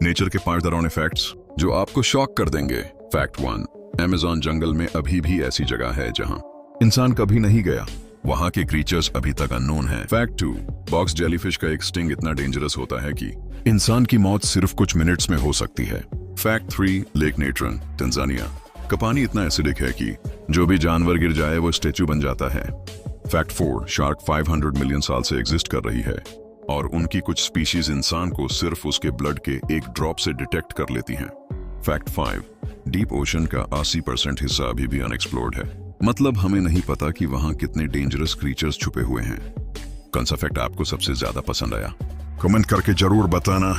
Nature के 5 डरावने facts जो आपको शॉक कर देंगे। फैक्ट 1, अमेज़न जंगल में अभी भी ऐसी जगह है जहां इंसान कभी नहीं गया। वहां के क्रीचर्स अभी तक अननोन हैं। फैक्ट 2, बॉक्स जेलीफिश का एक स्टिंग इतना डेंजरस होता है कि इंसान की मौत सिर्फ कुछ मिनट्स में हो सकती है। फैक्ट 3, लेक नेट्रन, तंजानिया का पानी इतना एसिडिक है कि जो भी जानवर गिर जाए वो स्टेच्यू बन जाता है। फैक्ट 4, शार्क 500 मिलियन साल से एग्जिस्ट कर रही है और उनकी कुछ स्पीशीज इंसान को सिर्फ उसके ब्लड के एक ड्रॉप से डिटेक्ट कर लेती हैं। फैक्ट 5, डीप ओशन का 80% हिस्सा अभी भी अनएक्सप्लोर्ड है। मतलब हमें नहीं पता कि वहां कितने डेंजरस क्रीचर्स छुपे हुए हैं। कौन सा फैक्ट आपको सबसे ज्यादा पसंद आया? कमेंट करके जरूर बताना।